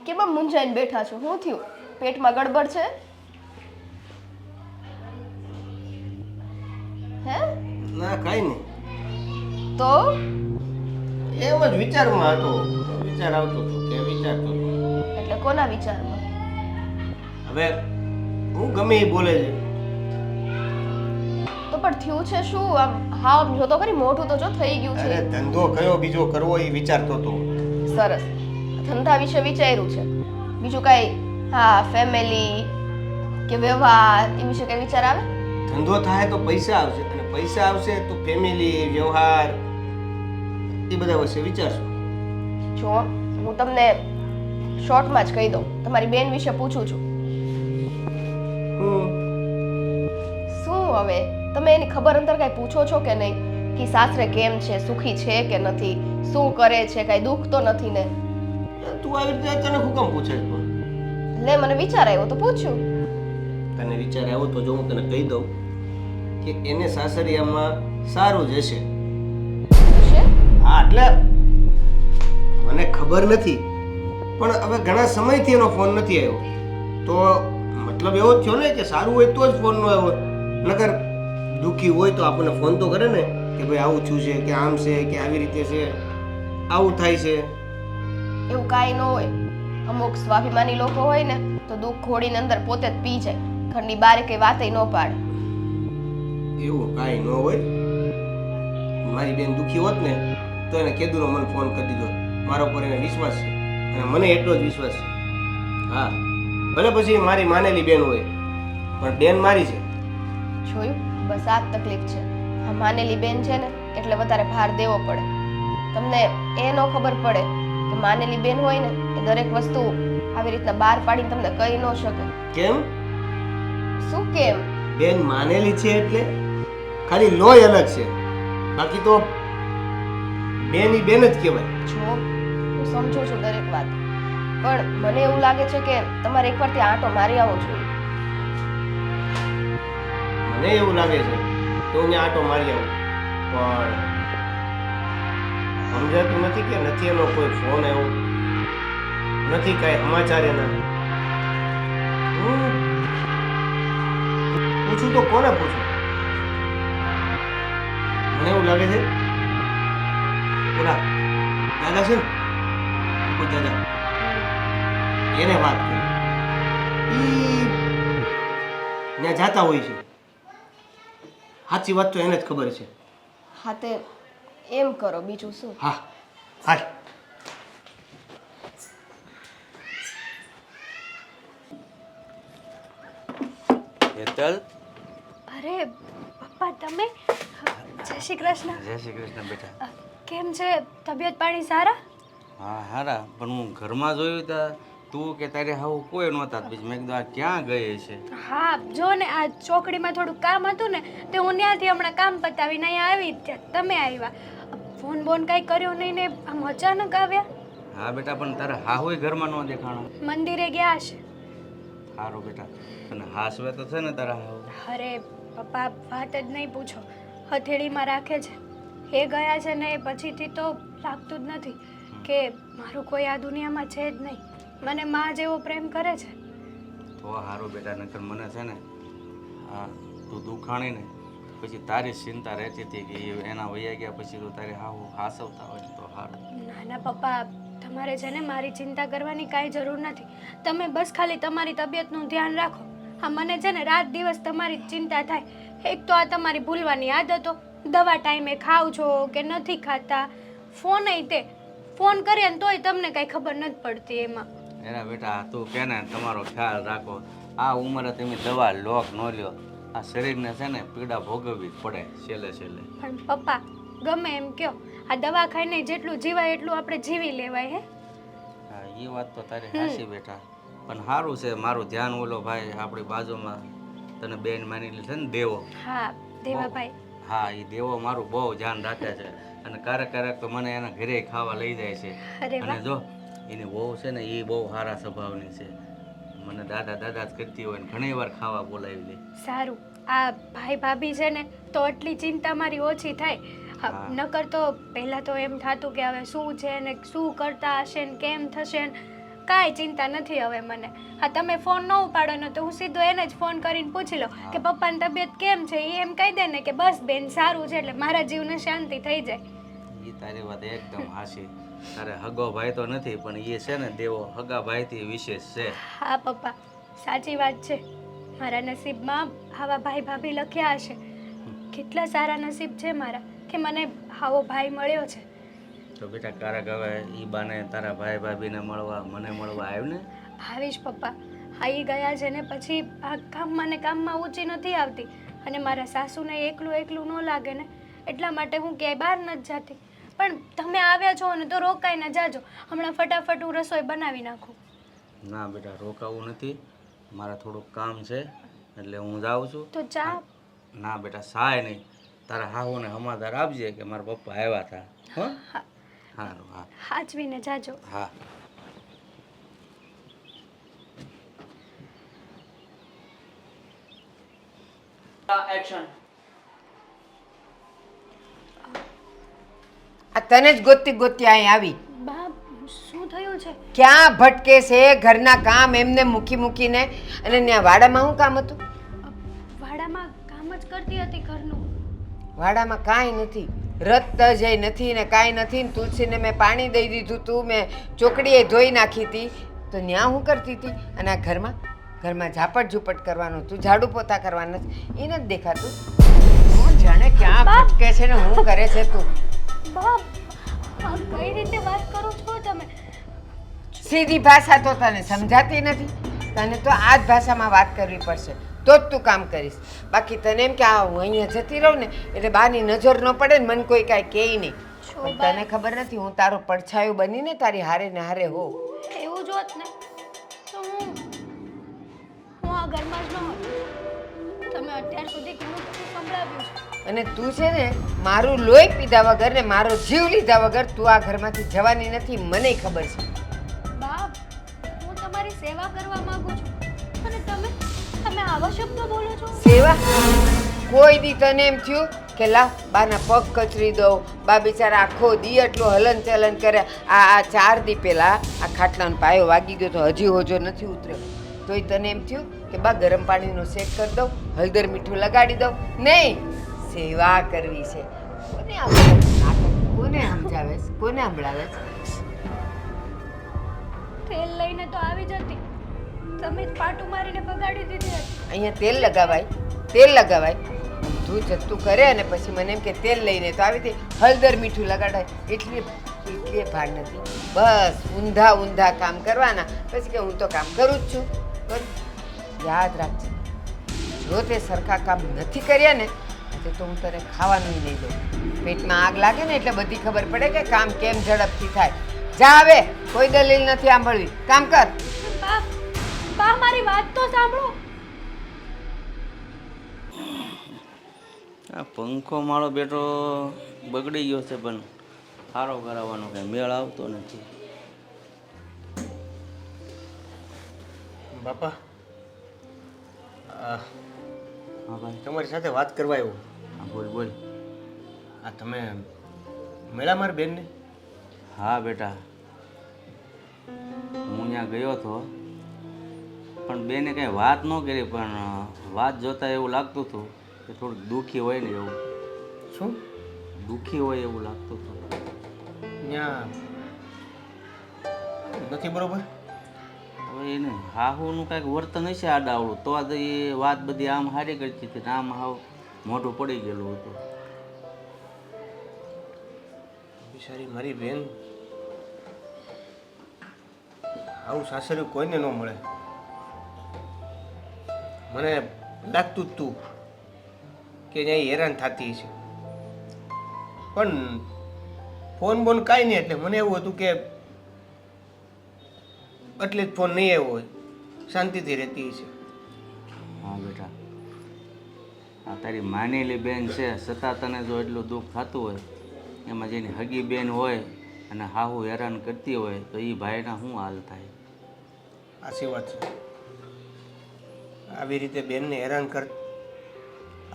કેમ આમ મૂંઝાઈને બેઠા છો? શું થયું? પેટમાં ગડબડ છે? હે? ના કાંઈ નહીં. તો એમ જ વિચારમાં હતો. વિચાર આવતો હતો કે વિચારતો હતો. એટલે કોના વિચારમાં? હવે હું ગમે એ બોલે છે. તો પણ થયું છે શું? આમ હા જો તો ખરી, મોઢું તો જો થઈ ગયું અરે છે. ધંધો કયો બીજો કરવો એ વિચારતો હતો. સરસ. ધંધા વિશે વિચાર્યું છે. બીજું કઈ? હા, ફેમિલી કે વ્યવહાર એ વિશે કઈ વિચાર આવે? ધંધો થાય તો પૈસા આવશે અને પૈસા આવશે તો ફેમિલી વ્યવહાર એ બધા વિશે વિચારશું. જો હું તમને શોર્ટમાં જ કહી દઉં, તમારી બેન વિશે પૂછું છું. હું શું હવે તમે એની ખબર અંતર કઈ પૂછો છો કે નહીં? કે સાસરે કેમ છે, સુખી છે કે નથી, શું કરે છે, કઈ દુઃખ તો નથી ને? તું આવી રીતે અચાનક હું કેમ પૂછે છે પણ? લે, મને વિચાર આવ્યો તો પૂછ્યું. તને વિચાર આવ્યો તો જો હું તને કહી દઉં કે એને સાસરિયામાં સારું જ હશે. છે? હા એટલે મને ખબર નથી પણ હવે ઘણા સમયથી એનો ફોન નથી આવ્યો તો મતલબ એવો જ થયો ને કે સારું હોય તો જ ફોન ન આવ્યો. નકર દુઃખી હોય તો આપણને ફોન તો કરે ને કે ભાઈ આવું થયું છે કે આમ છે કે આવી રીતે છે, આવું થાય છે. એવું કાંઈ ન હોય. અમુક સ્વાભિમાની લોકો હોય ને તો દુઃખ ઘોડીને અંદર પોતે જ પી જાય, ઘરની બારે કઈ વાતય ન પાડે. એવું કાંઈ ન હોય. મારી બેન દુઃખી હોત ને તો એને કેદુનો મને ફોન કરી દીધો. મારા ઉપર એને વિશ્વાસ છે અને મને એટલો જ વિશ્વાસ છે. હા ભલે પછી મારી માનેલી બેન હોય પણ બેન મારી છે. જોયું? બસ આ જ તકલીફ છે. આ માનેલી બેન છે ને એટલે વધારે ભાર દેવો પડે. તમને એ ન ખબર પડે કે માનેલી બેન હોય ને એ દરેક વસ્તુ આવી રીતના બહાર પાડીને તમને કહી ન શકે. કેમ? શું કેમ? બેન માનેલી છે એટલે ખાલી લોહી અલગ છે, બાકી તો બેન ઈ બેન જ કહેવાય. જો હું સમજુ છું દરેક વાત, પણ મને એવું લાગે છે કે તમારે એકવાર ત્યાં આંટો મારી આવવો જોઈએ. મને એવું લાગે છે કે હું ત્યાં આંટો મારી આવું પણ સમજાતું નથી કે નથી એનો કોઈ ફોન આવ્યો, નથી કાંઈ સમાચાર એના. હું પૂછું તો કોને પૂછું? મને એવું લાગે છે ઓલા દાદા છે ને, કોઈ દાદા એને વાત કરી ઈ ત્યાં જાતા હોય છે. સાચી વાત તો એને જ ખબર છે. હા તે એમ કરો, બીજું શું? હા હાલ. હેતલ, અરે પપ્પા તમે? જય શ્રી કૃષ્ણ. જય શ્રી કૃષ્ણ બેટા. કેમ છે? તબિયત પાણી સારા? હા હારા, પણ હું ઘરમાં જોયું તો તું કે તારે હાવ કોઈ નહોતા. પછી મેં કીધું આ ક્યાં ગઈ છે? હા જો ને, આ ચોકડીમાં થોડું કામ હતું ને તે હું ત્યાંથી હમણાં કામ પતાવીને અહીંયા આવી ત્યાં તમે આવ્યા. ફોન બોન કાંઈ કર્યો નહીં ને આમ અચાનક આવ્યા? હા બેટા, પણ તારે હાહોય ઘરમાં ન દેખાણો. મંદિરે ગયા છે. સારું બેટા, અને હાસવે તો છે ને તારા હાવ? અરે પપ્પા વાત જ નહીં પૂછો, હથેળીમાં રાખે છે. એ ગયા છે ને એ પછીથી તો લાગતું જ નથી કે મારું કોઈ આ દુનિયામાં છે જ નહીં. મને માં જેવો પ્રેમ કરે છે. તો સારું બેટા, નકર મને છે ને હા તું દુખાણી ને પછી તારી ચિંતા રહેતી હતી કે એના વૈયા ગયા પછી તો તારે હાવ હાસવતા હોય તો સારું. ના ના પપ્પા, તમારે છે ને મારી ચિંતા કરવાની કાંઈ જરૂર નથી. તમે બસ ખાલી તમારી તબિયતનું ધ્યાન રાખો. હા મને છે ને રાત દિવસ તમારી ચિંતા થાય. એક તો આ તમારી ભૂલવાની આદતો, દવા ટાઈમે ખાવ છો કે નથી ખાતા, ફોન તે ફોન કરીએ ને તોય તમને કાંઈ ખબર નથી પડતી એમાં. એના બેટા તું કે ને તમારો ખ્યાલ રાખો. આ ઉંમરે તમે દવા લોક ન લ્યો, આ શરીરને છે ને પીડા ભોગવવી જ પડે છેલ્લે છેલ્લે. પણ પપ્પા ગમે એમ કયો, આ દવા ખાઈને જેટલું જીવાય એટલું આપણે જીવી લેવાય. હે હા એ વાત તો તારી હાચી બેટા, પણ સારું છે મારું ધ્યાન ઓલો ભાઈ આપણી બાજુમાં તને બેન માની છે ને દેવો. હા દેવાભાઈ. હા એ દેવો મારું બહુ ધ્યાન રાખે છે અને ક્યારેક ક્યારેક તો મને એના ઘરે ખાવા લઈ જાય છે. અરે અને વાહ. જો એની વહુ છે ને એ બહુ સારા સ્વભાવની છે. મને દાદા દાદા જ કરતી હોય ને ઘણી વાર ખાવા બોલાવી લે. સારું, આ ભાઈ ભાભી છે ને તો આટલી ચિંતા મારી ઓછી થાય. હા. નકર તો પહેલા તો એમ થાતું કે હવે શું છે ને શું કરતા હશે ને કેમ થશે ને કાંઈ ચિંતા નથી હવે મને. હા, તમે ફોન ન ઉપાડો ને તો હું સીધો એને જ ફોન કરીને પૂછી લઉં કે પપ્પાની તબિયત કેમ છે. એ એમ કહી દે ને કે બસ બેન સારું છે, એટલે મારા જીવને શાંતિ થઈ જાય. એ તારી વાત એકદમ હાચી. તારે હગો ભાઈ તો નથી, પણ એ છે ને દેવો હગા ભાઈથી વિશેષ છે. હા પપ્પા, સાચી વાત છે. મારા નસીબમાં આવા ભાઈ ભાભી લખ્યા હશે. કેટલા સારા નસીબ છે મારા કે મને આવો ભાઈ મળ્યો છે. તો બેટા કારક હવે ઈ બાને તારા ભાઈ ભાભીને મળવા મને મળવા આવ્યું ને? આવીશ પપ્પા. આવી ગયા છે ને પછી આ કામમાં ને કામમાં ઊંચી નથી આવતી, અને મારા સાસુને એકલું એકલું ન લાગે ને એટલા માટે હું ક્યાંય બહાર નથી જતી. પણ તમે આવ્યા છો ને તો રોકાઈને જાજો. હમણાં ફટાફટ હું રસોઈ બનાવી નાખું. ના બેટા, રોકાવું નથી, મારે થોડુંક કામ છે એટલે હું જાઉં છું. તો ચા? ના બેટા, સાય નહીં. તારા હાહુને હમાદાર આપજે કે મારા પપ્પા આવ્યા હતા. હો? સારું. હા, હાચવીને જાજો. હા. એક્શન. આ તને જ ગોતી ગોતી અહીં આવી. બા, શું થયું છે? ક્યાં ભટકે છે? ઘરના કામ એમને મૂકી મૂકીને, અને ત્યાં વાડામાં શું કામ હતું? વાડામાં કામ જ કરતી હતી ઘરનું. વાડામાં કાંઈ નથી, રત જઈ નથી ને કાંઈ નથી ને તુલસીને મેં પાણી દઈ દીધું તું, મેં ચોકડીએ ધોઈ નાખી હતી, તો ત્યાં હું કરતી હતી? અને આ ઘરમાં ઝાપટ ઝૂપટ કરવાનું, તું ઝાડુ પોતા કરવાના એ નથી દેખાતું? કોણ જાણે ક્યાં ભટકે છે ને શું કરે છે તું? બા, આ કઈ રીતે વાત કરો છો તમે? સીધી ભાષા તો તને સમજાતી નથી. તને તો આ જ ભાષામાં વાત કરવી પડશે તો જ તું કામ કરીશ. બાકી તને એમ કે આ હું અહીંયા જતી રહું ને એટલે બાની નજર ન પડે ને મને કોઈ કાંઈ કહે નહીં. પણ તને ખબર નથી, હું તારો પડછાયો બનીને તારી હારે ને હારે હો. એવું જ હોત ને તો હું આ ઘરમાં જ ન હોત. તમે અત્યાર સુધી ઘણું બધું સંભળાવ્યું છે, અને તું છે ને મારું લોહી પીધા વગર ને મારો જીવ લીધા વગર તું આ ઘરમાંથી જવાની નથી, મને ખબર છે. બા, હું તમારી સેવા કરવા માંગુ છું અને તમે આવા શબ્દો બોલો છો? સેવા? કોઈ દી તને એમ થયું કે લા બાના પગ કચરી દઉં? બા બિચારા આખો દી એટલું હલન ચલન કરે. આ 4 દી પહેલા આ ખાટલાનો પાયો વાગી ગયો તો હજી હોજો નથી ઉતર્યો. તોય તને એમ થયું કે બા ગરમ પાણીનો શેક કરી દઉં, હળદર મીઠું લગાડી દઉં? નહીં, સેવા કરવી છે. કોને કોને સમજાવે છે? કોને સંભળાવે છે? તેલ લઈને તો આવી જતી, તમે જ પાટું મારીને બગાડી દીધી હતી. અહીંયા તેલ લગાવાય. તું જતું કરે અને પછી મને એમ કે તેલ લઈને તો આવી હતી, હળદર મીઠું લગાડાય. એટલી ભાર નથી. બસ ઊંધા કામ કરવાના, પછી કે હું તો કામ કરું જ છું. પણ યાદ રાખજે, જો તે સરખા કામ નથી કર્યા ને તો હું તને ખાવાનું નહીં દઉં. પેટમાં આગ લાગે ને એટલે બધી ખબર પડે કે કામ કેમ ઝડપથી થાય. જા હવે, કોઈ દલીલ નથી સાંભળવી, કામ કર. બા, મારી વાત તો સાંભળો. આ પંખો મારો બેટો બગડી ગયો છે, પણ સારો કરાવવાનો કંઈ મેળ આવતો નથી. બાપા, હા ભાઈ. તમારી સાથે વાત કરવા આવ્યો. હા, બોલ. આ તમે મળ્યા મારી બેનને? હા બેટા, હું ત્યાં ગયો હતો, પણ બેને કંઈ વાત ન કરી, પણ વાત જોતાં એવું લાગતું હતું કે થોડુંક દુઃખી હોય ને એવું. શું દુઃખી હોય એવું લાગતું હતું. ત્યાં નથી બરોબર? હવે એને હાહુનું કાંઈક વર્તન હશે આડાવડું, તો આ એ વાત બધી આમ હારી કરતી હતી ને આમ હાવ મોઢું પડી ગયેલું હતું. બિચારી મારી બેન, આવું સાસરિયું કોઈને ન મળે. મને લાગતું જ તું કે અહીંયા હેરાન થતી છે, પણ ફોન બોન કાંઈ નહીં. એટલે મને એવું હતું કે એટલે જ ફોન નહીં આવ્યો હોય, શાંતિથી રહેતી છે. હા બેટા, આ તારી માનેલી બેન છે, છતાં તને જો એટલું દુઃખ થતું હોય, એમાં જેની હગી બેન હોય અને હાહુ હેરાન કરતી હોય તો એ ભાઈના શું હાલ થાય? આશી વાત છે. આવી રીતે બેનને હેરાન કર,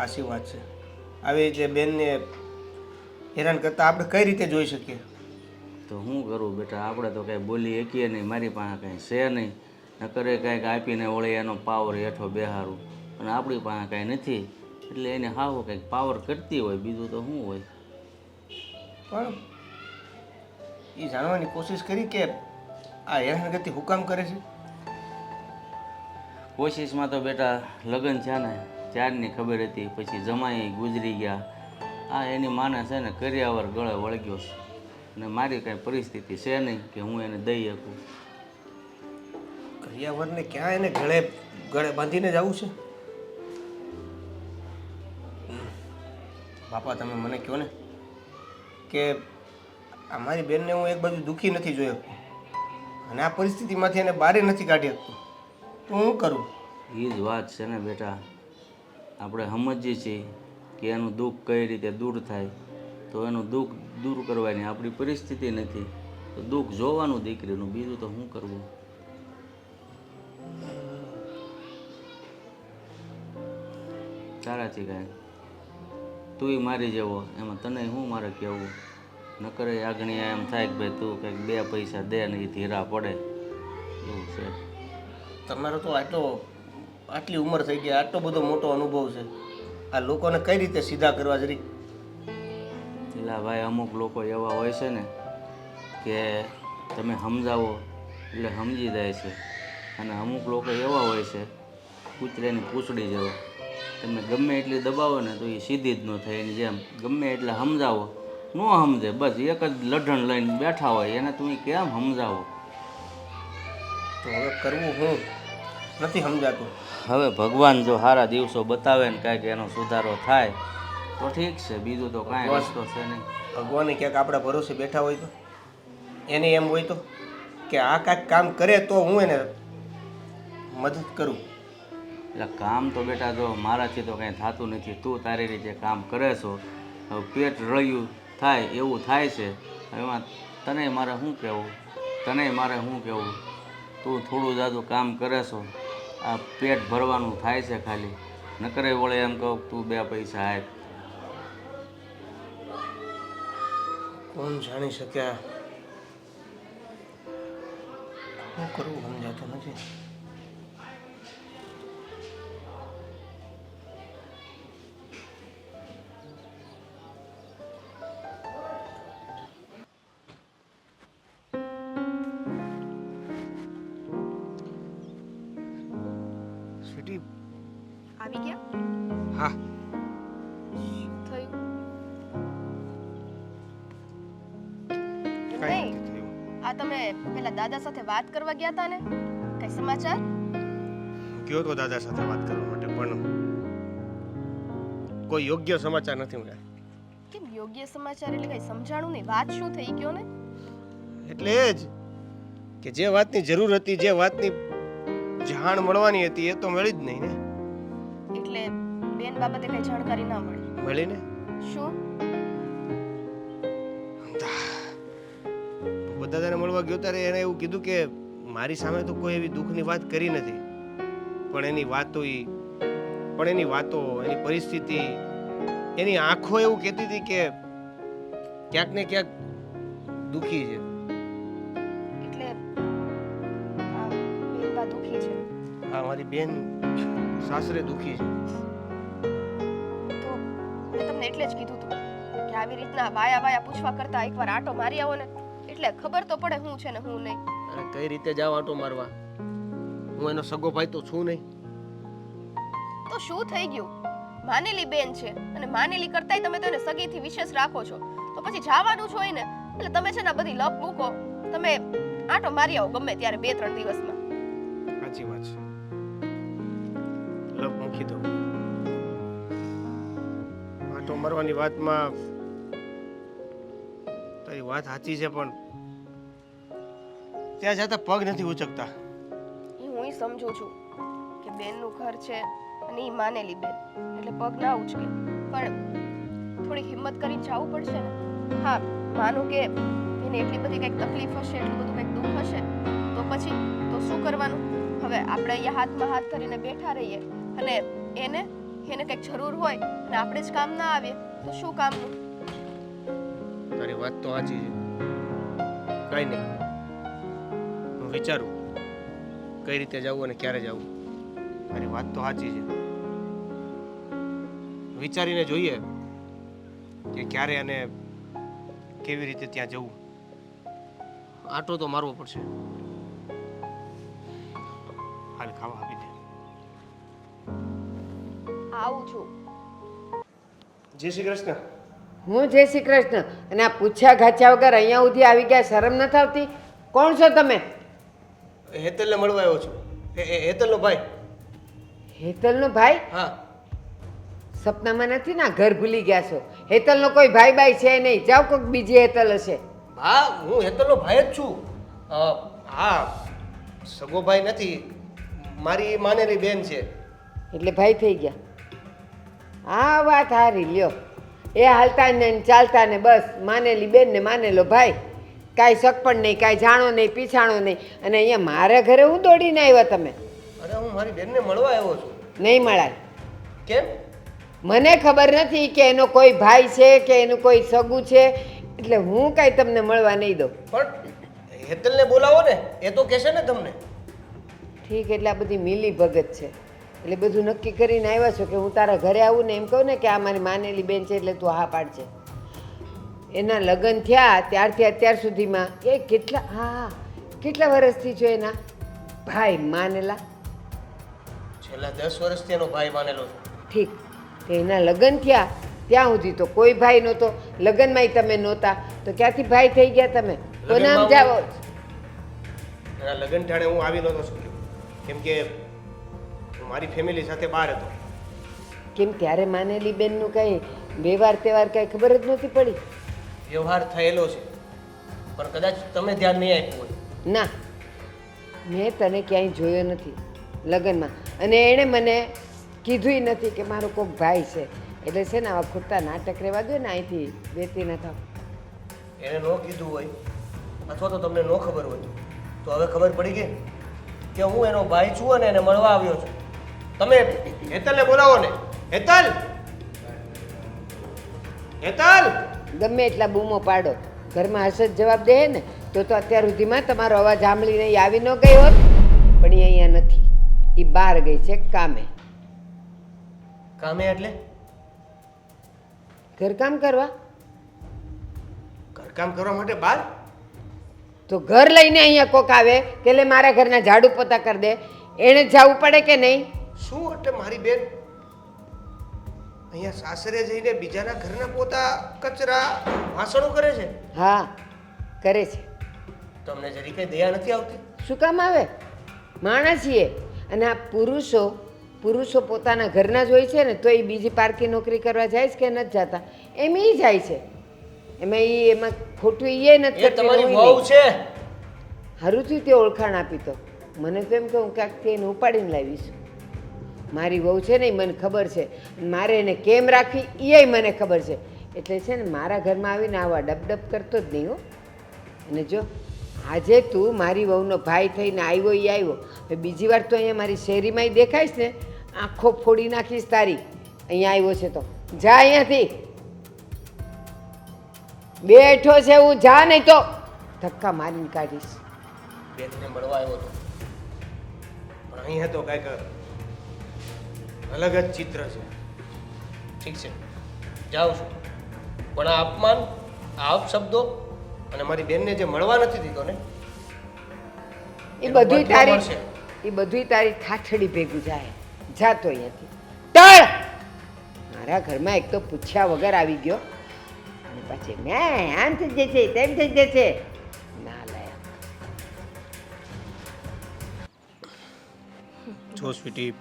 આશી વાત છે. આવી રીતે બેનને હેરાન કરતાં આપણે કઈ રીતે જોઈ શકીએ? તો શું કરું બેટા, આપણે તો કાંઈ બોલી શકીએ નહીં, મારી પાસે કાંઈ છે નહીં, નકરે કાંઈક આપીને વળી એનો પાવર હેઠો બેહારું, અને આપણી પાસે કાંઈ નથી, એટલે એને હાવ કંઈક પાવર કરતી હોય, બીજું તો શું હોય. પણ એ જાણવાની કોશિશ કરી કે આ હેરાનગતિ હું કામ કરે છે. કોશિશમાં તો બેટા લગ્ન છે ને ત્યારની ખબર હતી, પછી જમાઈ ગુજરી ગયા, આ એની માને છે ને કર્યાવર ગળે વળગ્યો છે, અને મારી કાંઈ પરિસ્થિતિ છે નહીં કે હું એને દઈ શકું. કરિયાવરને ક્યાં એને ગળે ગળે બાંધીને જવું છે. બાપા તમે મને કહો ને કે આ મારી બેનને હું એક બાજુ દુઃખી નથી જોઈ શકતો, અને આ પરિસ્થિતિમાંથી એને બહાર નથી કાઢી શકતો, તો હું કરું. એ જ વાત છે ને બેટા, આપણે સમજીએ છીએ કે એનું દુઃખ કઈ રીતે દૂર થાય, તો એનું દુઃખ દૂર કરવાની આપણી પરિસ્થિતિ નથી, તો દુઃખ જોવાનું દીકરીનું, બીજું તો શું કરવું. તારાથી કાંઈ તુંય મારી જેવો, એમાં તને શું મારે કહેવું. નકરે આગળ એમ થાય કે ભાઈ તું કંઈક 2 પૈસા દે ને એ ધીરા પડે, એવું છે. તમારો તો આટલી ઉંમર થઈ ગઈ, આટલો બધો મોટો અનુભવ છે, આ લોકોને કઈ રીતે સીધા કરવા જરી. એટલે ભાઈ અમુક લોકો એવા હોય છે ને કે તમે સમજાવો એટલે સમજી જાય છે, અને અમુક લોકો એવા હોય છે કૂતરાની પૂંછડી જેવા, તમે ગમે એટલી દબાવો ને તો એ સીધી જ ન થાય, એની જેમ ગમે એટલે સમજાવો ન સમજે, બસ એક જ લઢણ લઈને બેઠા હોય, એને તમે કેમ સમજાવો. તો હવે કરવું હું નથી સમજાતું. હવે ભગવાન જો સારા દિવસો બતાવે ને કાંઈક એનો સુધારો થાય તો ઠીક છે, બીજું તો કાંઈ રસ્તો છે નહીં. ભગવાને ક્યાંક આપણા ભરોસે બેઠા હોય તો એને એમ હોય તો કે આ કાંઈક કામ કરે તો હું એને મદદ કરું. એટલે કામ તો બેટા જો મારાથી તો કાંઈ થતું નથી, તું તારી રીતે કામ કરે છો, હવે પેટ રળિયું થાય એવું થાય છે, એમાં તને મારે શું કહેવું, તું થોડું જાદું કામ કરે છો, આ પેટ ભરવાનું થાય છે ખાલી, નકરે વળે એમ કહું તું 2 પૈસા આપ. કોણ જાણી શકે શું કરવું સમજાતું નથી. સ્વીટી આવી ગયા? હા થયું? કઈ નહીં, નથી થયું. આ તમે પેલા દાદા સાથે વાત કરવા ગયા હતા ને, કઈ સમાચાર? ગયો તો દાદા સાથે વાત કરવા માટે, પણ કોઈ યોગ્ય સમાચાર નથી મળ્યા. કેમ યોગ્ય સમાચાર એટલે કઈ સમજાણું નહીં, વાત શું થઈ ગયો ને? એટલે એ જ કે જે વાતની જરૂર હતી, જે વાતની જાણ મળવાની હતી, એ તો મળી જ નહીં ને. એટલે બેન બાબતે કઈ જાણકારી ના મળી? મળી ને. શું? દાદાને મળવા ગયો ત્યારે એણે એવું કીધું કે મારી સામે તો કોઈ એવી દુઃખની વાત કરી નથી, પણ એની વાતો, એની પરિસ્થિતિ, એની આંખો એવું કહેતી હતી કે ક્યાંક ને ક્યાંક દુઃખી છે. એટલે આ બેનબા દુખી છે? હા, મારી બેન સાસરે દુઃખી છે. તો મેં તમને એટલે જ કીધું હતું કે આવી રીતના વાયા પૂછવા કરતા એકવાર આટો મારી આવો ને, એટલે ખબર તો પડે હું છે ને હું નહીં. અને કઈ રીતે જાવ આટો મારવા? હું એનો સગો ભાઈ તો છું નહીં. તો શું થઈ ગયું? માનેલી બેન છે, અને માનેલી કરતાંય તમે તો એને સગીથી વિશેષ રાખો છો, તો પછી જવાનું જ હોય ને. એટલે તમે છે ને બધી લપ મૂકો, તમે આટો મારી આવો ગમે ત્યારે 2-3 દિવસમાં. સાચી વાત છે, લપ મૂકી દો. આટો મારવાની વાતમાં તારી વાત સાચી છે, પણ ત્યાં જતા પગ નથી ઉચકતા. એ હું સમજુ છું કે બેનનું ઘર છે અને એ માનેલી બેન, એટલે પગ ના ઉચકે, પણ થોડીક હિંમત કરીને જવું પડશે ને. હા, માનું કે એને એટલી બધી કંઈક તકલીફ હશે, એટલું બધું કંઈક દુઃખ હશે, તો પછી તો શું કરવાનું? હવે આપણે અહીંયા હાથમાં હાથ કરીને બેઠા રહીએ, અને એને કંઈક જરૂર હોય અને આપણે જ કામ ના આવીએ તો શું કામનું? તારી વાત તો સાચી છે, કંઈ નહીં, હું વિચારું કઈ રીતે જવું અને ક્યારે જવું. મારી વાત તો સાચી છે, વિચારીને જોઈએ કે ક્યારે અને કેવી રીતે ત્યાં જવું. આટો તો મારવો પડશે. હાલ ખાવા આપી દે. આવું છું. જય શ્રી કૃષ્ણ. હું જય શ્રી કૃષ્ણ. અને આ પૂછ્યા ગાચ્યા વગર અહીંયા સુધી આવી ગયા, શરમ નથી આવતી? કોણ છો તમે? હેતલને મળવા આવ્યો છું. હેતલનો ભાઈ. હેતલનો ભાઈ? હા. સપનામાં નથી ના ઘર ભૂલી ગયા છો? હેતલનો કોઈ ભાઈ બાઈ છે નહીં, જાઓ કોઈક બીજી હેતલ હશે. હા, હું હેતલનો ભાઈ જ છું. હા, સગો ભાઈ નથી, મારી માનેલી બેન છે. એટલે ભાઈ થઈ ગયા? આ વાત હારી લ્યો. એ હાલતા ને ચાલતા ને બસ માનેલી બેન ને માનેલો ભાઈ, કાંઈ શક પણ નહીં, કાંઈ જાણો નહીં, પીછાણો નહીં. અને અહીંયા મારા ઘરે હું દોડીને આવ્યા તમે? અરે હું મારી બેનને મળવા આવ્યો છું. નહીં મળાય. કેમ? મને ખબર નથી કે એનો કોઈ ભાઈ છે કે એનું કોઈ સગું છે, એટલે હું કાંઈ તમને મળવા નહીં દઉં. પણ હેતલને બોલાવો ને, એ તો કહેશે ને તમને. ઠીક, એટલે આ બધી મિલી ભગત છે. એટલે બધું નક્કી કરીને આવ્યા છો કે હું તારા ઘરે આવું ને એમ કહું ને કે આ મારી માનેલી બેન છે એટલે તું હા પાડજે. એના લગ્ન થયા ત્યારથી અત્યાર સુધીમાં એ કેટલા વર્ષથી છો એના ભાઈ માનેલા? છેલ્લા 10 વર્ષથી એનો ભાઈ માનેલો છે. ઠીક, તો એના લગ્ન થયા ત્યાં સુધી તો કોઈ ભાઈ નહોતો, લગ્નમાંય તમે નહોતા, તો ક્યાંથી ભાઈ થઈ ગયા તમે? કોને આમ જાઓ? એના લગ્ન ટાણે હું આવી નહોતો શક્યો, કેમ કે હું મારી ફેમિલી સાથે બહાર હતો. કેમ ત્યારે માનેલી બેનનું કંઈ વ્યવહાર તહેવાર કંઈ ખબર જ નહોતી પડી? વ્યવહાર થયેલો છે, પણ કદાચ તમે ધ્યાન નહીં આપ્યું હોય. ના, મેં તને ક્યાંય જોયો નથી લગ્નમાં, અને એણે મને કીધુંય નથી કે મારો કોઈક ભાઈ છે. એટલે છે ને આવા ખોટા નાટક રહેવા દો ને, અહીંથી વેતી ન થાવ. એને ન કીધું હોય અથવા તો તમને ન ખબર હોય તો હવે ખબર પડી ગઈ કે હું એનો ભાઈ છું અને એને મળવા આવ્યો છું. તમે હેતલને બોલાવો ને. હેતલ, હેતલ! ગમે એટલા બૂમો પાડો, ઘરમાં હશે જ જવાબ દે ને તો અત્યાર સુધીમાં તમારો અવાજ સાંભળીને એ આવી ન ગઈ હોત. પણ એ અહીંયા નથી, એ બહાર ગઈ છે કામે. કામે એટલે? ઘરકામ કરવા. ઘરકામ કરવા માટે બહાર? તો ઘર લઈને અહીંયા કોક આવે કે લે મારા ઘરના ઝાડુ પોતા કરી દે, એણે જવું પડે કે નહીં? શું એટલે મારી બેન અહીંયા સાસરે જઈને બીજાના ઘરના પોતા, કચરા, વાસણો કરે છે? હા, કરે છે. તમને જરી કઈ દયા નથી આવતી? શું કામ આવે? માણસ છીએ. અને આ પુરુષો પોતાના ઘરના જ હોય છે ને, તો એ બીજી પારકી નોકરી કરવા જાય છે કે નથી જતા? એમ એ જાય છે. એમાં ખોટું એ નથી એ તમારી વહુ છે. હારું થયું તે ઓળખાણ આપી. તો મને તો એમ કે હું ક્યાંકથી એને ઉપાડીને લાવીશ. મારી વહુ છે ને એ મને ખબર છે, મારે એને કેમ રાખવી એ મને ખબર છે. એટલે છે ને મારા ઘરમાં આવીને આવા ડબડબ કરતો જ નહીં હો. અને જો આજે તું મારી વહુનો ભાઈ થઈને આવ્યો એ આવ્યો, બીજી વાર તો અહીંયા મારી શેરીમાં દેખાઈશ ને આંખો ફોડી નાખીશ તારી. અહીંયા આવ્યો છે તો જા અહીંયાથી. બેઠો છે હું, જા નહીં તો ધક્કા મારીને કાઢીશ. બેનને મળવા આવ્યો હતો, પણ અહીંયા તો કાંઈક અલગ જ ચિત્ર છે. ઠીક છે, જાઉં છું, પણ આ અપમાન, આ અપશબ્દો અને મારી બેનને જે મળવા નથી દીધો ને, એ બધું તારી ઠાઠડી ભેગું જાય. જાતો અહીંયાથી ટળ. મારા ઘરમાં એક તો પૂછ્યા વગર આવી ગયો, અને પછી મેં આમ થઈ જશે તેમ થઈ જશે. ના લાયક. જો સ્વીટી,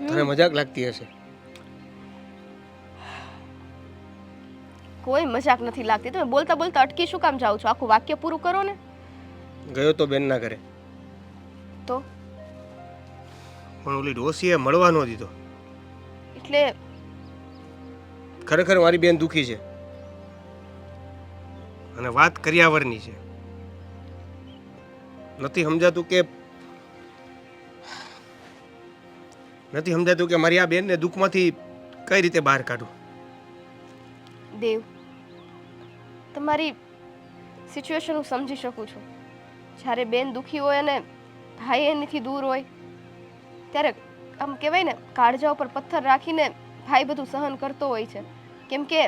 તને મજાક લાગતી હશે. કોઈ મજાક નથી લાગતી. તમે બોલતા બોલતા અટકી શું કામ જાઓ છો? આખું વાક્ય પૂરું કરો ને. ગયો તો બેનના ઘરે, તો પણ ઓલી ડોસીએ મળવા ન દીધો. એટલે ખરેખર મારી બેન દુખી છે અને વાત કર્યાવરની છે. નથી સમજાતું કે મારી આ બેનને દુઃખમાંથી કઈ રીતે બહાર કાઢું. દેવ, તમારી સિચ્યુએશન હું સમજી શકું છું. જ્યારે બેન દુઃખી હોય અને ભાઈ એનાથી દૂર હોય ત્યારે આમ કહેવાય ને, કાળજા ઉપર પથ્થર રાખીને ભાઈ બધું સહન કરતો હોય છે. કેમ કે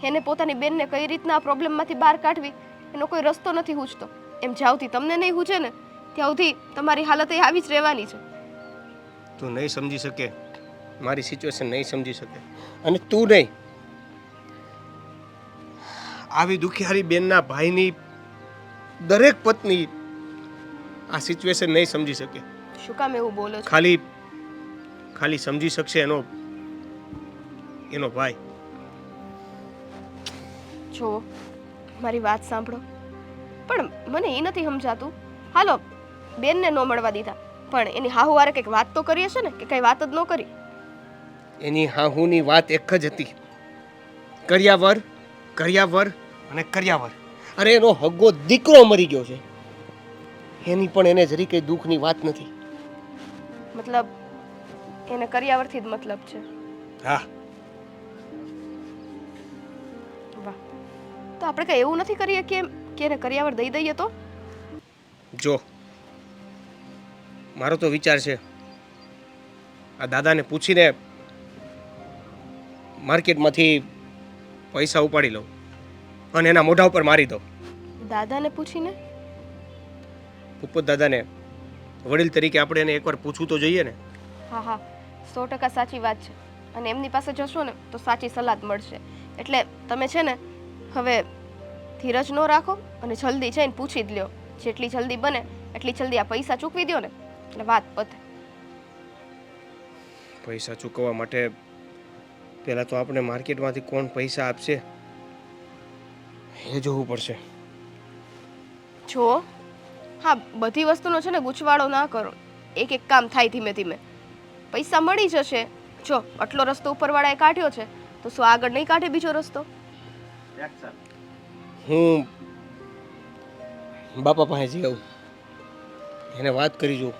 એને પોતાની બેનને કઈ રીતના આ પ્રોબ્લેમમાંથી બહાર કાઢવી એનો કોઈ રસ્તો નથી સૂચતો. એમ જ્યાં સુધી તમને નહીં સૂચે ને ત્યાં સુધી તમારી હાલત એ આવી જ રહેવાની છે. તું નહીં સમજી શકે, મારી સિચ્યુએશન નહીં સમજી શકે, અને તું નહીં આવી દુખિયારી બેનના ભાઈની દરેક પત્ની આ સિચ્યુએશન નહીં સમજી શકે. શું કામ એવું બોલો છો? ખાલી સમજી શકશે એનો ભાઈ. જો મારી વાત સાંભળો, પણ મને એ નથી સમજાતું. હાલો, બેનને ન મળવા દીધા, પણ એની હાહુવારે કંઈક વાત તો કરી હશે ને, કે કંઈ વાત જ ન કરી? એની હાહુની વાત એક જ હતી, કર્યાવર અને કર્યાવર. અરે એનો હગ્ગો દીકરો મરી ગયો છે, એની પણ એને જરી કઈ દુઃખની વાત નથી. મતલબ એને કર્યાવરથી જ મતલબ છે? હા. વાહ, તો આપણે કઈ એવું નથી કરીએ કે એને કર્યાવર દઈ દઈએ તો? જો મારો તો વિચાર છે, આ દાદાને પૂછીને માર્કેટમાંથી પૈસા ઉપાડી લઉં અને એના મોઢા ઉપર મારી દઉં. દાદાને પૂછીને? ભૂપત દાદાને વડીલ તરીકે આપણે એને એકવાર પૂછવું તો જોઈએ ને. હા હા, 100% સાચી વાત છે. અને એમની પાસે જશો ને તો સાચી સલાહ મળશે. એટલે તમે છે ને હવે ધીરજ ન રાખો અને જલ્દી જઈને પૂછી જ લ્યો. જેટલી જલ્દી બને એટલી જલ્દી આ પૈસા ચૂકવી દો ને એટલે વાત પતે. પૈસા ચૂકવવા માટે પહેલાં તો આપણે માર્કેટમાંથી કોણ પૈસા આપશે એ જોવું પડશે. જો હા, બધી વસ્તુનો છે ને ગૂંચવાડો ના કરો. એક એક કામ થાય ધીમે ધીમે. પૈસા મળી જશે. જો આટલો રસ્તો ઉપરવાળાએ કાઢ્યો છે તો શું આગળ નહીં કાઢે બીજો રસ્તો? હું બાપા પાસે જઈ આવું, એને વાત કરી જોઉં.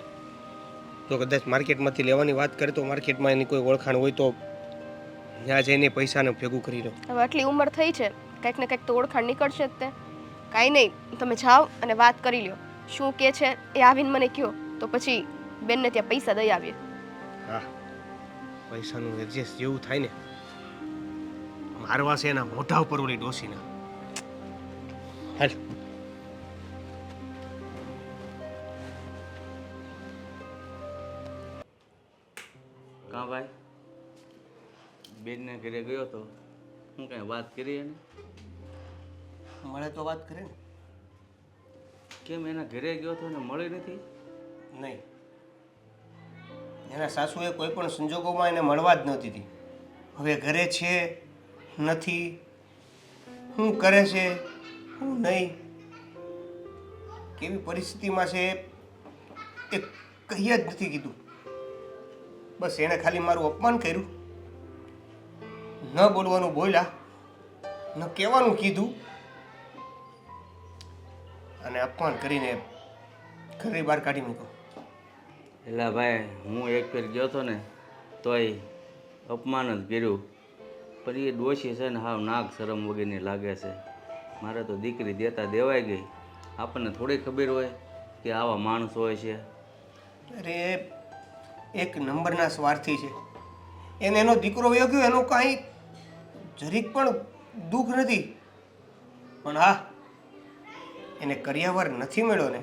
જો કદાચ માર્કેટમાંથી લેવાની વાત કરે તો માર્કેટમાં એની કોઈ ઓળખાણ હોય તો ત્યાં જઈને પૈસાને ભેગું કરી દો. હવે આટલી ઉંમર થઈ છે, કંઈક ને કંઈક તો ઓળખાણ નીકળશે જ તે. કાંઈ નહીં, તમે જાઓ અને વાત કરી લ્યો. શું કે છે એ આવીને મને કહો, તો પછી બેનને ત્યાં પૈસા દઈ આવીએ. હા, પૈસાનું એડજસ્ટ જેવું થાય ને, મારવા છે એના મોઢા ઉપર ઓલી ડોસીના. હાલ. કાં ભાઈ, બેનને ઘરે ગયો તો હું કાંઈ વાત કરી એને? મળે તો વાત કરે ને. કેમ એના ઘરે ગયો તો ને મળી નથી? નહીં, એના સાસુએ કોઈ પણ સંજોગોમાં એને મળવા જ નહોતી દીધી. હવે ઘરે છે નથી, શું કરે છે શું નહીં, કેવી પરિસ્થિતિમાં છે એ કહી જ નથી કીધું. બસ એણે ખાલી મારું અપમાન કર્યું, ન બોલવાનું બોલ્યા, ન કહેવાનું કીધું, અને અપમાન કરીને ઘરની બહાર કાઢી મૂક્યો. એટલે ભાઈ, હું એક ફેર ગયો હતો ને તોય અપમાન જ કર્યું. પણ એ ડોશી છે ને હાવ નાક શરમ વગેરેની લાગે છે. મારે તો દીકરી દેતા દેવાઈ ગઈ. આપણને થોડી ખબર હોય કે આવા માણસ હોય છે. અરે એક નંબરના સ્વાર્થી છે. એને એનો દીકરો વયો ગયો એનું કાંઈ જરીક પણ દુઃખ નથી. પણ હા, એને કર્યાવર નથી મળ્યો ને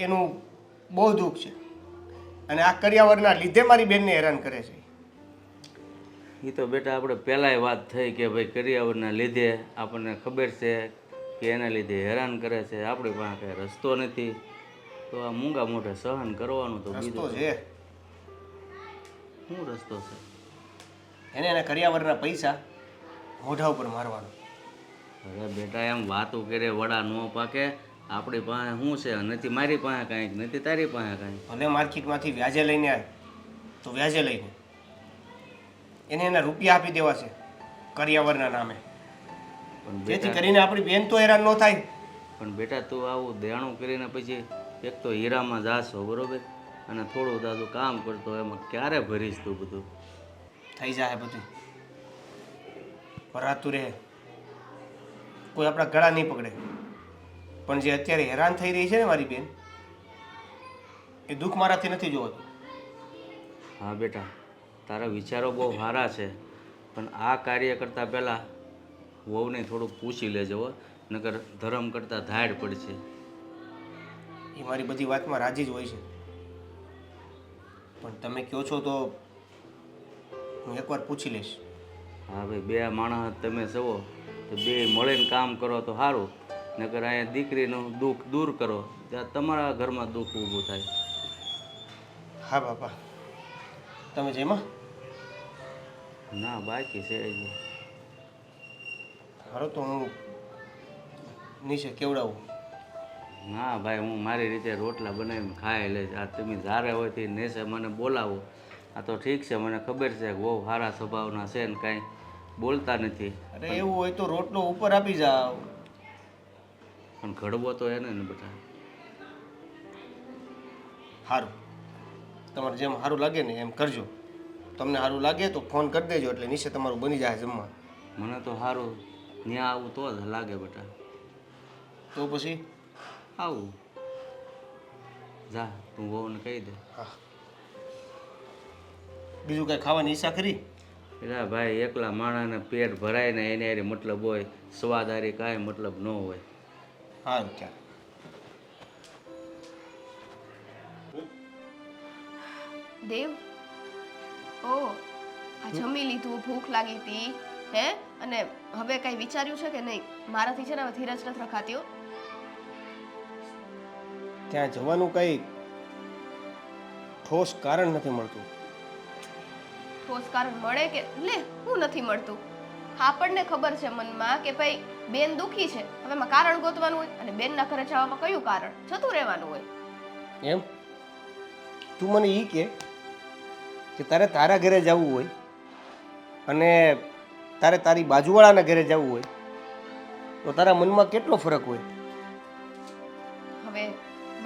એનું બહુ દુઃખ છે. અને આ કર્યાવરના લીધે મારી બેનને હેરાન કરે છે. એ તો બેટા આપણે પહેલાંય વાત થઈ કે ભાઈ કરિયાવરના લીધે આપણને ખબર છે કે એના લીધે હેરાન કરે છે. આપણી પાસે કાંઈ રસ્તો નથી, તો આ મૂંગા મોઢે સહન કરવાનું. તો રસ્તો બીજું છે, શું રસ્તો છે? એને એના કર્યાવરના પૈસા મોઢા ઉપર મારવાનો. અરે બેટા, એમ વાતું કરે વડા ન પાકે. આપણી પાસે શું છે? નથી મારી પાસે કાંઈક, નથી તારી પાસે કાંઈક. ભલે માર્કેટમાંથી વ્યાજે લઈને આવે તો વ્યાજે લઈને એને એના રૂપિયા આપી દેવા છે કર્યાવરના નામે, પણ જેથી બેટા, કરીને આપણી બેન તો હેરાન ન થાય. પણ બેટા તું આવું દેણું કરીને પછી એક તો હીરામાં જાશો, બરોબર, અને થોડું દાદું કામ કરતો, એમાં ક્યારે ભરીશ તું બધું? થઈ જાય બધું. ભરાતું રહે, કોઈ આપણા ગળા નહીં પકડે. પણ જે અત્યારે હેરાન થઈ રહી છે ને મારી બેન, એ દુઃખ મારાથી નથી જોવાતું. હા બેટા, તારા વિચારો બહુ સારા છે, પણ આ કાર્ય કરતાં પહેલાં વહુને થોડુંક પૂછી લેજો હો, નકર ધર્મ કરતાં ધાડ પડશે. એ મારી બધી વાતમાં રાજી જ હોય છે, પણ તમે કહો છો તો હું એકવાર પૂછી લઈશ. હા ભાઈ, બે માણસ તમે છો તો બે મળીને કામ કરો તો સારું, નકર અહીંયા દીકરીનું દુઃખ દૂર કરો ત્યાં તમારા ઘરમાં દુઃખ ઊભું થાય. હા બાપા, તમે જેમાં ના બાકી છે હજી. હારો તો હું નીચે કેવડાવું. ના ભાઈ, હું મારી રીતે રોટલા બનાવીને ખાઈ લઈશ. આ તમે જ્યારે હોય તે નેસે મને બોલાવો. આ તો ઠીક છે, મને ખબર છે કે બહુ સારા સ્વભાવના છે ને કાંઈ બોલતા નથી. અરે એવું હોય તો રોટલો ઉપર આપી જાઓ. પણ ઘડવો તો એને ને બેટા. સારું, તમારે જેમ સારું લાગે ને એમ કરજો. તમને સારું લાગે તો ફોન કરી દેજો, એટલે નીચે તમારું બની જાય જમવા. મને તો સારું ત્યાં આવું તો જ લાગે બેટા. તો પછી આવું જા, તું વહુને કહી દે. હા, બીજું કાંઈ ખાવાની ઈચ્છા ખરી? એટલે ભાઈ, એકલા માણાને પેટ ભરાય ને એને હારે મતલબ હોય, સ્વાદારી કાંઈ મતલબ ન હોય. સારું, ચાલ. દેવ, ઓ આ જમી લીધું, ભૂખ લાગી હતી હે? અને હવે કઈ વિચાર્યું છે કે નહીં? મારાથી છે ને હવે ધીરજ નથી રખાતી હો. ત્યાં જવાનું કંઈ ઠોસ કારણ નથી મળતું. ઠોસ કારણ મળે કે લે, હું નથી મળતું. આપણને ખબર છે મનમાં કે ભાઈ બેન દુખી છે, હવે એમાં કારણ ગોતવાનું હોય, અને બેનના ઘરે જવામાં કયું કારણ? જતું રહેવાનું હોય. એમ તું મને એ કે તારે તારા ઘરે જવું હોય અને તારે તારી બાજુવાળાના ઘરે જવું હોય, તો તારા મનમાં કેટલો ફરક હોય? હવે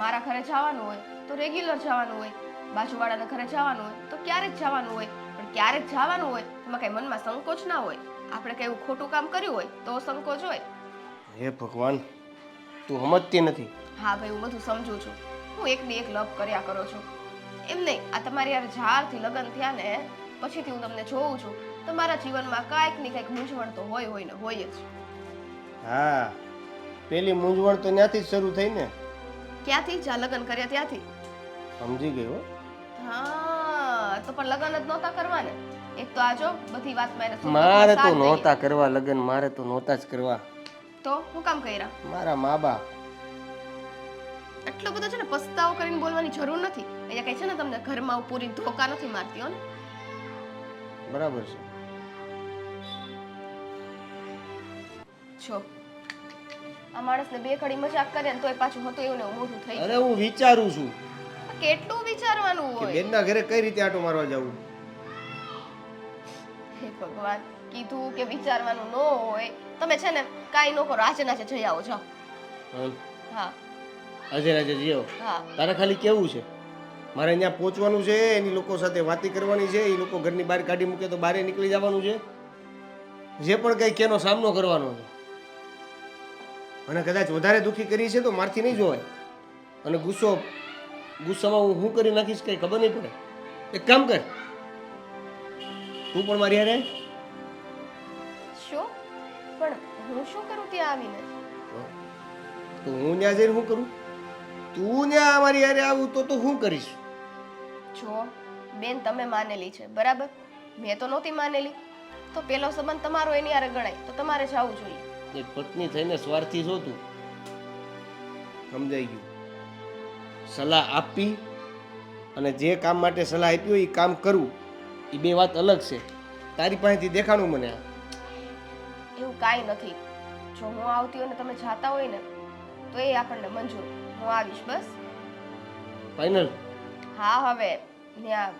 મારા ઘરે જવાનું હોય તો રેગ્યુલર જવાનું હોય, બાજુવાળાના ઘરે જવાનું હોય તો ક્યારેક જવાનું હોય. પણ ક્યારેક જવાનું હોય એમાં કઈ મનમાં સંકોચ ના હોય. આપણે કઈ એવું ખોટું કામ કર્યું હોય તો સંકોચ હોય. હે ભગવાન, તું સમજતી નથી. હા ભાઈ, હું બધું સમજુ છું. હું એકની એક લવ કર્યા કરો છું એમ નહીં. આ તમારી યાર જ્યારથી લગ્ન થયા ને પછીથી હું તમને જોઉં છું, તમારા જીવનમાં કાંઈક ને કાંઈક મૂંઝવણ તો હોય ને હોય જ. હા, પેલી મૂંઝવણ તો ત્યાંથી જ શરૂ થઈ ને. ક્યાંથી? જ્યાં લગ્ન કર્યા ત્યાંથી. સમજી ગયો. હા, તો પણ લગ્ન જ નહોતા કરવા ને. એક તો આ જો બધી વાતમાં એને સુંદરનો મારે તો સાથ દઈએ. નહોતા કરવા લગ્ન, મારે તો નહોતા જ કરવા. તો હું કામ કર્યા? મારા મા બાપ. એટલો બધો છે ને પસ્તાવો કરીને બોલવાની જરૂર નથી. અહીંયા કઈ છે ને તમને ઘરમાં પૂરી ધોકા નથી મારતી હો ને. બરાબર છે. જો આ માણસને બે ઘડી મજાક કરે ને તોય પાછું હતું એવું ને એવું મોઢું થઈ અરે હું વિચારું છું જાય. કેટલું વિચારવાનું કે હોય? બેનના ઘરે કઈ રીતે આટો મારવા જવું. હે ભગવાન, કીધું કે વિચારવાનું ન હોય. તમે છે ને કાઈ ન કરો, આજે નાચે જઈ આવો જાઓ. હા આજે રાજે જીઓ. હા, તારે ખાલી કેવું છે, મારે અહીંયા પહોંચવાનું છે, એની લોકો સાથે વાતી કરવાની છે, એ લોકો ઘરની બહાર કાઢી મૂકે તો બહાર નીકળી જવાનું છે, જે પણ કંઈ કેનો સામનો કરવાનો છે. અને કદાચ વધારે દુઃખી કરી છે તો મારથી નહીં જોવાય. અને ગુસ્સામાં હું શું કરી નાખીશ કંઈ ખબર નહીં પડે. એક કામ કર, તું પણ મારી હારે. શું? પણ હું શું કરું ત્યાં આવીને? તો હું ત્યાં જઈને શું કરું? તું ત્યાં અમારી હારે આવું તો હું કરીશ? જો બેન, તમે માનેલી છે બરાબર, મેં તો નહોતી માનેલી. તો પેલો સંબંધ તમારો એની હારે ગણાય તો તમારે જવું જોઈએ. એક પત્ની થઈને સ્વાર્થી છો તું. સમજાઈ ગયું. સલાહ આપી અને જે કામ માટે સલાહ આપી હોય એ કામ કરવું, એ બે વાત અલગ છે. તારી પાસેથી દેખાણું મને. એવું કાંઈ નથી. જો હું આવતી હોય ને તમે જાતા હોય ને તો એ આપણને મંજૂર. હું આવીશ બસ. ફાઇનલ? હા, હવે ત્યાં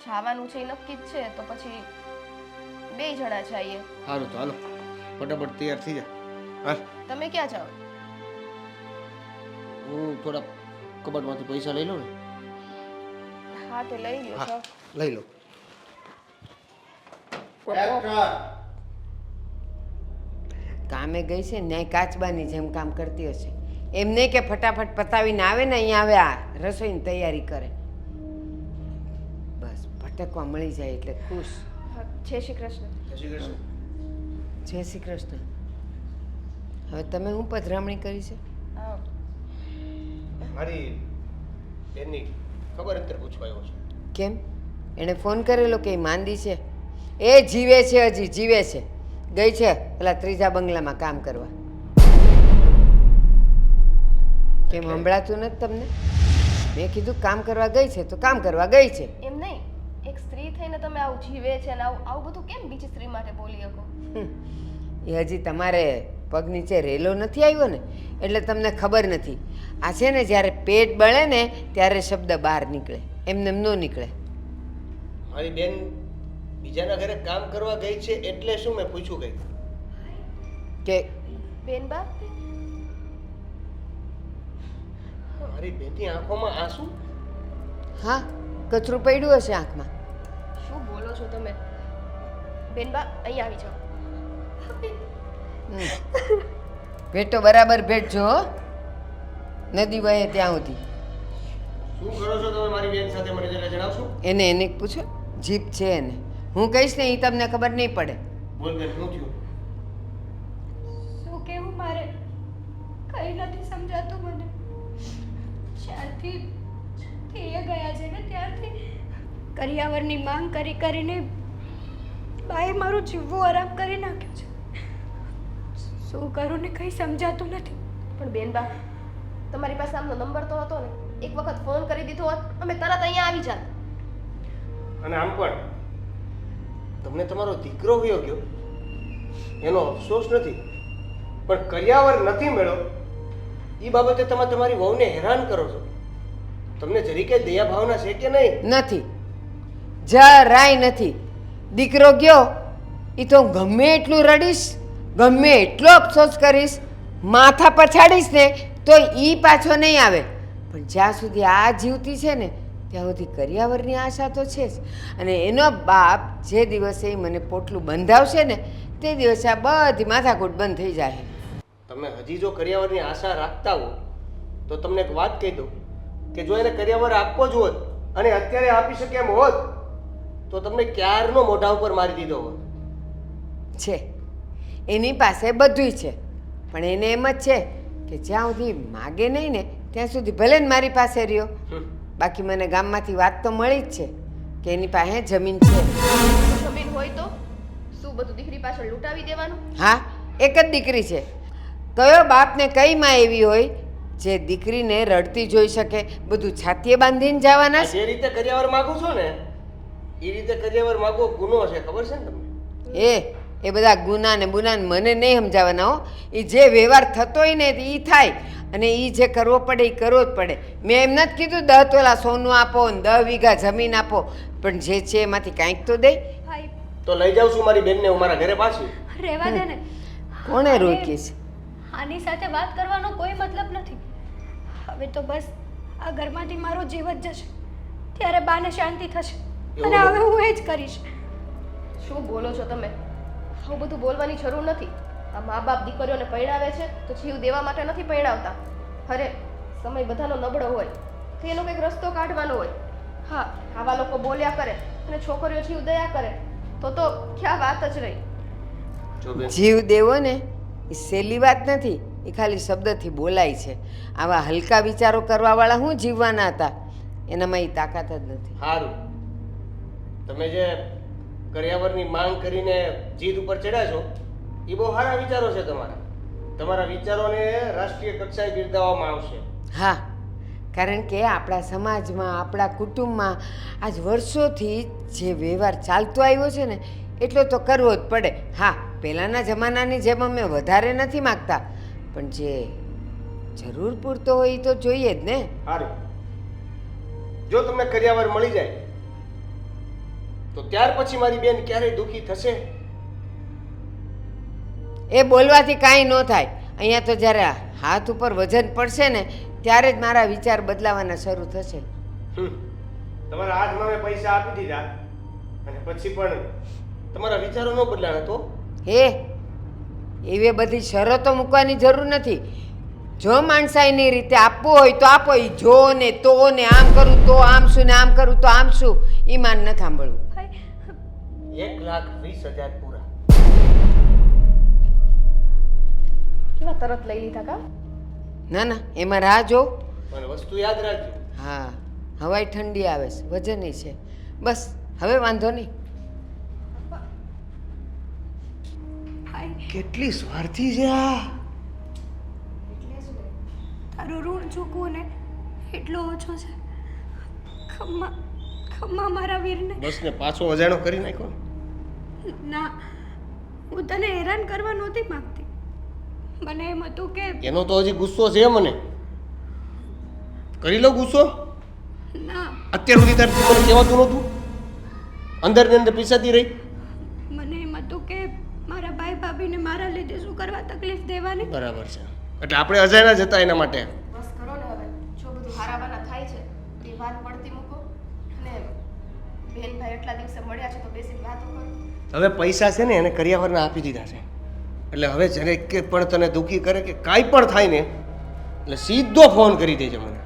જવાનું છે એ નક્કી જ છે તો પછી બે જણા જઈએ. સારું, તો હાલો ફટાફટ તૈયાર થઈ જા. હાલ, તમે ક્યાં જાઓ? હું થોડા કબાટમાંથી પૈસા લઈ લઉં ને. હા, તે લઈ લ્યો છો. લઈ લો. કામે ગઈ છે ન્યાય કાચબાની જેમ કામ કરતી હશે. એમ નહીં કે ફટાફટ પતાવીને આવે ને અહીંયા આવે આ રસોઈની તૈયારી કરે. બસ ભટકવા મળી જાય એટલે ખુશ. હા, જય શ્રી કૃષ્ણ. જય શ્રી કૃષ્ણ. જય શ્રી કૃષ્ણ. હવે તમે હું પધરામણી કરી છે? હા, મારી બેનની ખબર અંતર પૂછવા આવ્યો છું. કેમ એણે ફોન કરેલો કે એ માંદી છે? એ જીવે છે, હજી જીવે છે. ગઈ છે પેલા ત્રીજા બંગલામાં કામ કરવા. કેમ સંભળાતું નથી તમને? મેં કીધું કામ કરવા ગઈ છે તો કામ કરવા ગઈ છે. એમ નહીં, એક સ્ત્રી થઈને તમે આવું જીવે છે ને આવું બધું કેમ બીજી સ્ત્રી માટે બોલી શકો? એ હજી તમારે પગ નીચે રેલો નથી આવ્યો ને એટલે તમને ખબર નથી. આ છે ને જ્યારે પેટ બળે ને ત્યારે શબ્દ બહાર નીકળે, એમને એમ ન નીકળે. મારી બેન બીજાના ઘરે કામ કરવા ગઈ છે એટલે શું મેં પૂછ્યું ગઈ કે બેનબા, મારી બેનની આંખોમાં આંસુ. હા, કચરું પડ્યું હશે આંખમાં. શું બોલો છો તમે? બેનબા, અહીંયા આવી જાઓ. ભેટો બરાબર ભેટજો હો. નદી વહે ત્યાં સુધી. શું કરો છો તમે મારી બેન સાથે મને જરા જણાવશો? એને પૂછો, જીભ છે એને. હું કહીશ ને એ તમને ખબર નહીં પડે. બોલ બેન, શું થયું? શું કેવું મારે કંઈ નથી સમજાતું મને. જ્યારથી એ ગયા છે ને ત્યારથી કરિયાવરની માંગ કરી કરીને બાએ મારું જીવવું આરામ કરી નાખ્યું છે. શું કરું ને કંઈ સમજાતું નથી. પણ બેનબા, તમારી પાસે આમનો નંબર તો હતો ને? એક વખત ફોન કરી દીધો હોત, અમે તરત અહીંયા આવી જાત. અને આમ પણ તમને તમારો દીકરો વયો ગયો એનો અફસોસ નથી, પણ કરિયાવર નથી મળ્યો એ બાબતે તમે તમારી વહુને હેરાન કરો છો. તમને જરીકે દયા ભાવના છે કે નહીં? નથી, જરાય નથી. દીકરો ગયો એ તો હું ગમે એટલું રડીશ, ગમે એટલો અફસોસ કરીશ, માથા પછાડીશ ને તો એ પાછો નહીં આવે. પણ જ્યાં સુધી આ જીવતી છે ને ત્યાં સુધી કરિયાવરની આશા તો છે જ. અને એનો બાપ જે દિવસે ઈ મને પોટલું બંધાવશે ને તે દિવસે આ બધી માથાકૂટ બંધ થઈ જાય. તમે હજી જો કરિયાવરની આશા રાખતા હો તો તમને એક વાત કહી દઉં કે જો એને કરિયાવર આપવો જ હોત અને અત્યારે આપી શકે એમ હોત તો તમને ક્યારનો મોઢા ઉપર મારી દીધો હોત. છે એની પાસે બધુંય છે, પણ એને એમ જ છે કે જ્યાં સુધી માગે નહીં ને ત્યાં સુધી ભલે ને મારી પાસે રહ્યો. બાકી મને ગામમાંથી વાત તો મળી જ છે કે એની પાસે જમીન છે. જમીન હોય તો શું બધું દીકરી પાછળ લૂંટાવી દેવાનું? હા, એક જ દીકરી છે. કયો બાપને કઈ માં એવી હોય જે દીકરીને રડતી જોઈ શકે? બધું છાતીએ બાંધીને જવાના છે? જે રીતે કરિયાવર માંગુ છો ને એ રીતે કરિયાવર માંગવો ગુનો છે, ખબર છે ને તમને? એ બધા ગુના ને બુના ને મને નહીં સમજાવવાના હો. એ જે વ્યવહાર થતો હોય ને એ થાય અને એ જે કરવો પડે એ કરવો જ પડે. મેં એમ નથી કીધું 10 તોલા સોનું આપો ને 10 વીઘા જમીન આપો, પણ જે છે એમાંથી કાંઈક તો દે. ભાઈ તો લઈ જાઉં છું મારી બેનને હું મારા ઘરે પાછી. રહેવા દે ને. કોણે રોકી છે? આની સાથે વાત કરવાનો કોઈ મતલબ નથી. હવે તો બસ આ ઘરમાંથી મારો જીવ જ જશે ત્યારે બાને શાંતિ થશે અને હવે હું એ જ કરીશ. શું બોલો છો તમે? આવું બધું બોલવાની જરૂર નથી. આ મા બાપ દીકરીઓને પરણાવે છે તો જીવ દેવા માટે નથી પરણાવતા. અરે સમય બધાનો નબળો હોય તો એનો કંઈક રસ્તો કાઢવાનો હોય. હા, આવા લોકો બોલ્યા કરે અને છોકરીઓ જીવ દયા કરે તો ક્યાં વાત જ રહી. જો બેન, જીવ દેવો ને એ સહેલી વાત નથી, એ ખાલી શબ્દથી બોલાય છે. આવા હલકા વિચારો કરવાવાળા શું જીવવાના હતા? એનામાં એ તાકાત જ નથી. સારું, તમે જે કરિયાવરની માંગ કરીને જીદ ઉપર ચડ્યા છો એ બહુ સારા વિચારો છે તમારા. તમારા વિચારોને રાષ્ટ્રીય કક્ષાએ બિરદાવવામાં આવશે. હા, કારણ કે આપણા સમાજમાં આપણા કુટુંબમાં આજ વર્ષોથી જે વ્યવહાર ચાલતો આવ્યો છે ને એટલો તો કરવો જ પડે. હા, પહેલાંના જમાનાની જેમ અમે વધારે નથી માગતા, પણ જે જરૂર પૂરતો હોય એ તો જોઈએ જ ને. સારું, જો તમને કરિયાવર મળી જાય તો ત્યાર પછી મારી બેન ક્યારેય દુઃખી થશે? એ બોલવાથી કાંઈ ન થાય. અહીંયા તો જ્યારે હાથ ઉપર વજન પડશે ને ત્યારે જ મારા વિચાર બદલાવાના શરૂ થશે. તમારા હાથમાં મેં પૈસા આપી દીધા અને પછી પણ તમારા વિચારો ન બદલાણા તો? હે, એવી બધી શરતો મૂકવાની જરૂર નથી. જો માણસાઈની રીતે આપવું હોય તો આપો. ઈ જો ને તો ને આમ કરું તો આમ શું ને આમ કરું તો આમ શું, એ માન ન સાંભળવું. ભાઈ 1,20,000 પૂરા. કેવા તરત લઈ લીધા કા? ના ના, એમાં રાહ જો. પણ વસ્તુ યાદ રાખજો. હા, હવાઈ ઠંડી આવે છે, વજનની છે. બસ હવે વાંધો નહીં. ભાઈ કેટલી સ્વાર્થી છે આ. તારું ઋણ ચૂકવું ને એટલો ઓછો છે. ખમ્મા ખમ્મા મારા વીરને. બસ ને પાછો અજાણો કરી નાખ્યો. ના, હું તને હેરાન કરવા નહોતી માંગતી. મને એમ હતું કે એનો તો હજી ગુસ્સો છે મને. કરી લો ગુસ્સો. ના, અત્યાર સુધી તારથી મને કહેવાતું નહોતું. અંદર ને અંદર પીસાતી રહી. મને એમ હતું કે મારા ભાઈ ભાભીને મારા લીધે શું કરવા તકલીફ દેવાની. બરાબર છે. એટલે આપણે અજાણ્યા જ હતા એના માટે. બસ કરો ને હવે. જો બધું હારાવાના થાય છે એ વાત પડતી મૂકો અને બેનભાઈ એટલા દિવસે મળ્યા છે તો બેસીને વાતો કરો. હવે પૈસા છે ને એને કરિયાવરના આપી દીધા છે. એટલે હવે જ્યારે કે પણ તને દુઃખી કરે કે કાંઈ પણ થાય ને એટલે સીધો ફોન કરી દેજે મને.